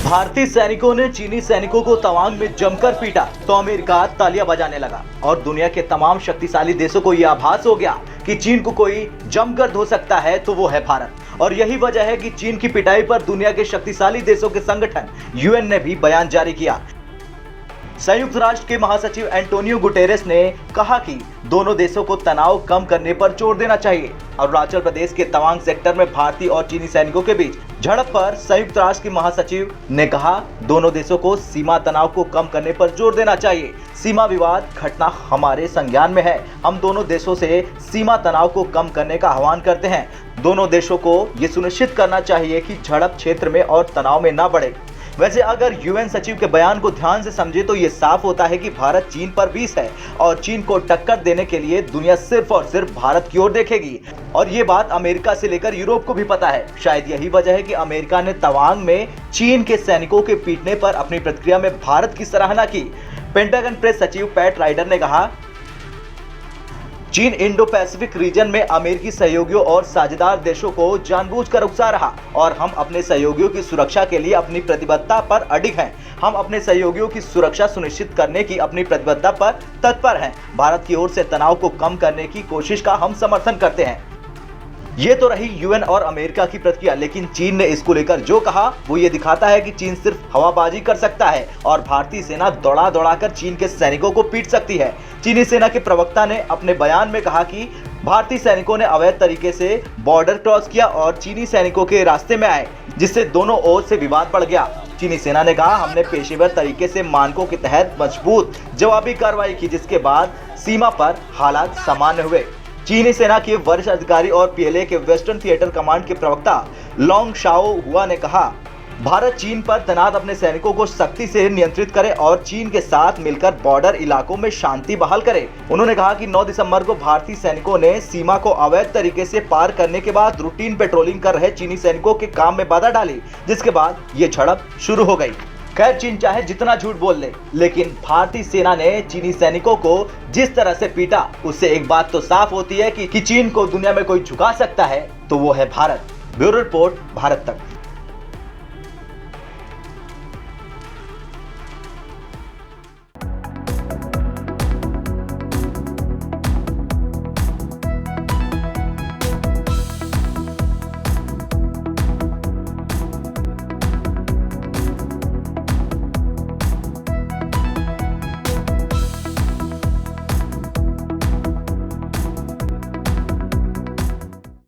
भारतीय सैनिकों ने चीनी सैनिकों को तवांग में जमकर पीटा तो अमेरिका तालियां बजाने लगा और दुनिया के तमाम शक्तिशाली देशों को यह आभास हो गया कि चीन को कोई जमकर धो सकता है तो वो है भारत। और यही वजह है कि चीन की पिटाई पर दुनिया के शक्तिशाली देशों के संगठन यूएन ने भी बयान जारी किया। संयुक्त राष्ट्र के महासचिव एंटोनियो गुटेरेस ने कहा कि दोनों देशों को तनाव कम करने पर जोर देना चाहिए। अरुणाचल प्रदेश के तवांग सेक्टर में भारतीय और चीनी सैनिकों के बीच झड़प पर संयुक्त राष्ट्र के महासचिव ने कहा, दोनों देशों को सीमा तनाव को कम करने पर जोर देना चाहिए। सीमा विवाद घटना हमारे संज्ञान में है। हम दोनों देशों से सीमा तनाव को कम करने का आह्वान करते हैं। दोनों देशों को ये सुनिश्चित करना चाहिए कि झड़प क्षेत्र में और तनाव में न बढ़े। वैसे अगर यूएन सचिव के बयान को ध्यान से समझे तो ये साफ होता है कि भारत चीन पर 20 है और चीन को टक्कर देने के लिए दुनिया सिर्फ और सिर्फ भारत की ओर देखेगी। और ये बात अमेरिका से लेकर यूरोप को भी पता है। शायद यही वजह है कि अमेरिका ने तवांग में चीन के सैनिकों के पीटने पर अपनी प्रतिक्रिया में भारत की सराहना की। पेंटागन प्रेस सचिव पैट राइडर ने कहा, चीन इंडो पैसिफिक रीजन में अमेरिकी सहयोगियों और साझेदार देशों को जानबूझकर उकसा रहा और हम अपने सहयोगियों की सुरक्षा के लिए अपनी प्रतिबद्धता पर अडिग हैं। हम अपने सहयोगियों की सुरक्षा सुनिश्चित करने की अपनी प्रतिबद्धता पर तत्पर हैं। भारत की ओर से तनाव को कम करने की कोशिश का हम समर्थन करते हैं। ये तो रही यूएन और अमेरिका की प्रतिक्रिया, लेकिन चीन ने इसको लेकर जो कहा वो ये दिखाता है कि चीन सिर्फ हवाबाजी कर सकता है और भारतीय सेना दौड़ा दौड़ाकर चीन के सैनिकों को पीट सकती है। चीनी सेना के प्रवक्ता ने अपने बयान में कहा कि भारतीय सैनिकों ने अवैध तरीके से बॉर्डर क्रॉस किया और चीनी सैनिकों के रास्ते में आए, जिससे दोनों ओर से विवाद बढ़ गया। चीनी सेना ने कहा, हमने पेशेवर तरीके से मानकों के तहत मजबूत जवाबी कार्रवाई की, जिसके बाद सीमा पर हालात सामान्य हुए। चीनी सेना के वरिष्ठ अधिकारी और पीएलए के वेस्टर्न थिएटर कमांड के प्रवक्ता लोंग शाओ हुआ ने कहा, भारत चीन पर तैनात अपने सैनिकों को सख्ती से नियंत्रित करे और चीन के साथ मिलकर बॉर्डर इलाकों में शांति बहाल करे। उन्होंने कहा कि 9 दिसंबर को भारतीय सैनिकों ने सीमा को अवैध तरीके से पार करने के बाद रूटीन पेट्रोलिंग कर रहे चीनी सैनिकों के काम में बाधा डाली, जिसके बाद ये झड़प शुरू हो गई। खैर, चीन चाहे जितना झूठ बोल ले, लेकिन भारतीय सेना ने चीनी सैनिकों को जिस तरह से पीटा, उससे एक बात तो साफ होती है कि चीन को दुनिया में कोई झुका सकता है तो वो है भारत। ब्यूरो रिपोर्ट, भारत तक।